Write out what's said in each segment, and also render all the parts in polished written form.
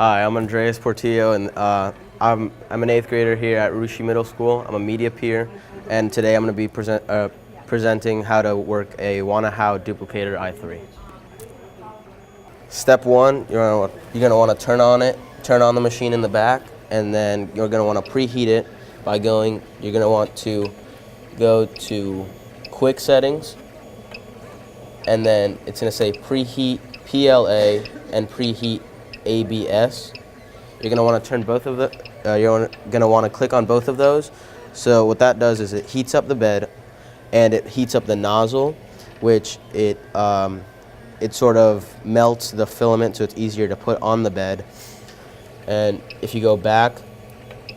Hi, I'm Andreas Portillo, and I'm an 8th grader here at Rushe Middle School. I'm a media peer, and today I'm going to be presenting how to work a Wanhoa Duplicator i3. Step one, you're going to want to turn on the machine in the back, and then you're going to want to preheat it by you're going to want to go to Quick Settings, and then it's going to say Preheat PLA and Preheat ABS. You're going to want to turn both of you're going to want to click on both of those. So what that does is it heats up the bed, and it heats up the nozzle, which it sort of melts the filament, so it's easier to put on the bed. And if you go back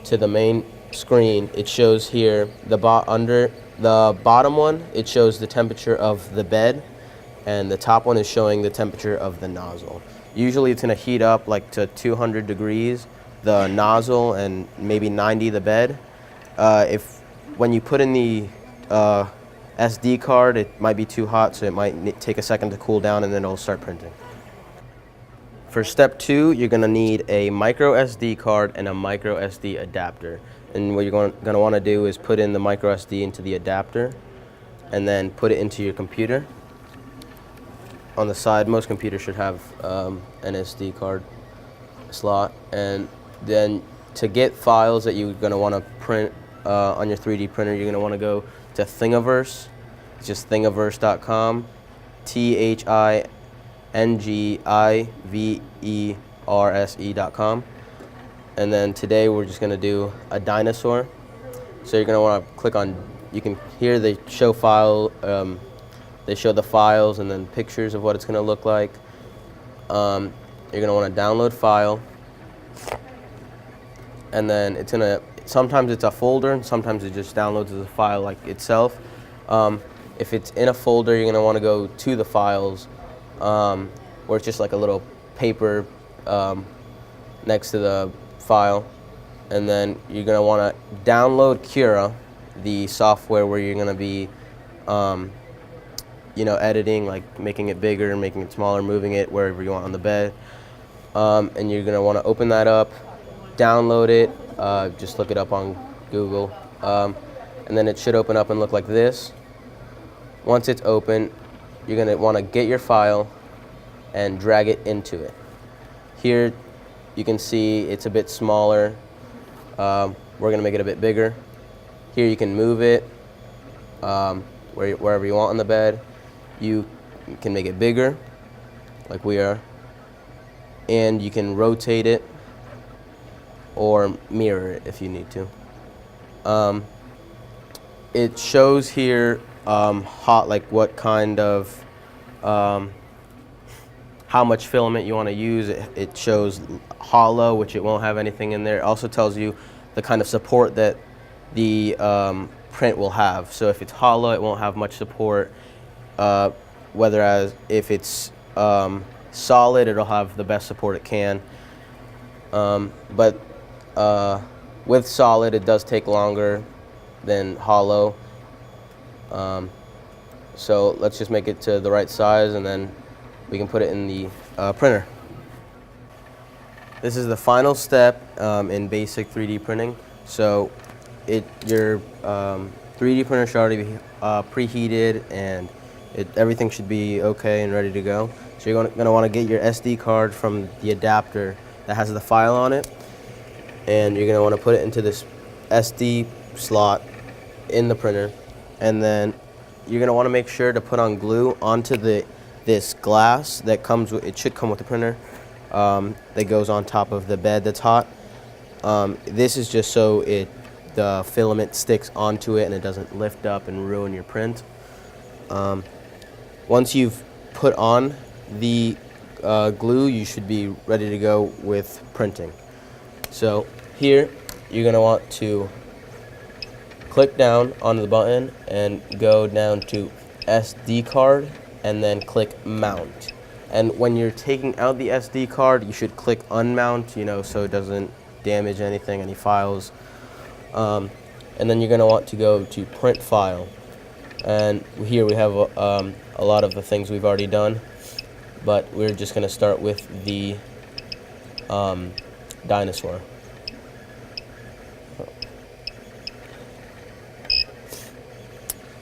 to the main screen, it shows here under the bottom one, it shows the temperature of the bed, and the top one is showing the temperature of the nozzle. Usually it's going to heat up like to 200 degrees, the nozzle, and maybe 90 the bed. When you put in the SD card, it might be too hot, so it might take a second to cool down, and then it'll start printing. For step two, you're going to need a micro SD card and a micro SD adapter. And what you're going to want to do is put in the micro SD into the adapter, and then put it into your computer. On the side, most computers should have an SD card slot, and then to get files that you're going to want to print on your 3D printer, you're going to want to go to Thingiverse. It's just thingiverse.com, THINGIVERSE.com. And then today we're just going to do a dinosaur. So you're going to want to click on, you can hear they show they show the files and then pictures of what it's going to look like. You're going to want to download file, and then it's going to, sometimes it's a folder and sometimes it just downloads as a file like itself. If it's in a folder, you're going to want to go to the files, where it's just like a little paper next to the file, and then you're going to want to download Cura, the software where you're going to be editing, like making it bigger, making it smaller, moving it wherever you want on the bed. And you're going to want to open that up, download it, just look it up on Google, and then it should open up and look like this. Once it's open, you're going to want to get your file and drag it into it. Here you can see it's a bit smaller. We're going to make it a bit bigger. Here you can move it wherever you want on the bed. You can make it bigger, like we are, and you can rotate it or mirror it if you need to. It shows here like what kind of, how much filament you want to use. It shows hollow, which it won't have anything in there. It also tells you the kind of support that the print will have. So if it's hollow, it won't have much support. Whereas if it's solid, it'll have the best support it can. But with solid, it does take longer than hollow. So let's just make it to the right size, and then we can put it in the printer. This is the final step in basic 3D printing. So your 3D printer should already be preheated, and everything should be okay and ready to go. So you're going to want to get your SD card from the adapter that has the file on it, and you're going to want to put it into this SD slot in the printer, and then you're going to want to make sure to put on glue onto this glass that comes with, it should come with the printer, that goes on top of the bed that's hot. This is just so the filament sticks onto it and it doesn't lift up and ruin your print. Once you've put on the glue, you should be ready to go with printing. So here you're going to want to click down on the button and go down to SD card, and then click mount. And when you're taking out the SD card, you should click unmount, so it doesn't damage anything, any files. And then you're going to want to go to print file. And here we have a lot of the things we've already done, but we're just going to start with the dinosaur.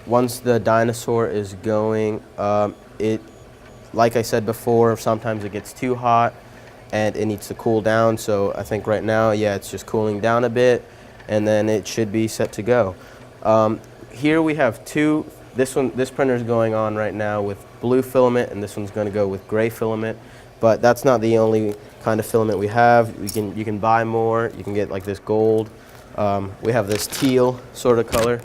Once the dinosaur is going, like I said before, sometimes it gets too hot and it needs to cool down. So I think right now, yeah, it's just cooling down a bit, and then it should be set to go. Here we have two. This printer is going on right now with blue filament, and this one's going to go with gray filament. But that's not the only kind of filament we have. You can buy more. You can get like this gold. We have this teal sort of color.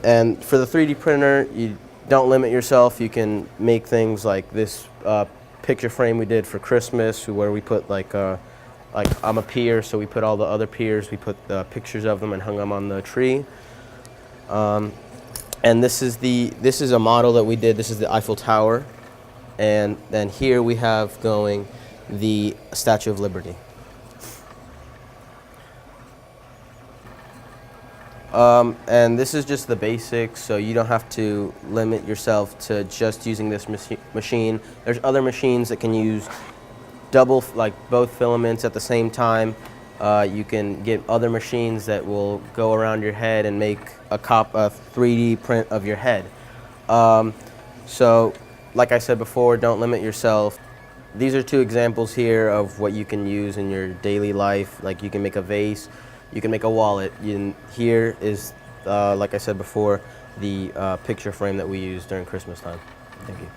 And for the 3D printer, you don't limit yourself. You can make things like this picture frame we did for Christmas, where we put like I'm a peer, so we put all the other peers, we put pictures of them and hung them on the tree. And this is a model that we did. This is the Eiffel Tower, and then here we have going the Statue of Liberty. And this is just the basics, so you don't have to limit yourself to just using this machine. There's other machines that can use both filaments at the same time. You can get other machines that will go around your head and make a 3D print of your head. So, like I said before, don't limit yourself. These are two examples here of what you can use in your daily life. Like, you can make a vase, you can make a wallet. Here is, like I said before, the picture frame that we used during Christmas time. Thank you.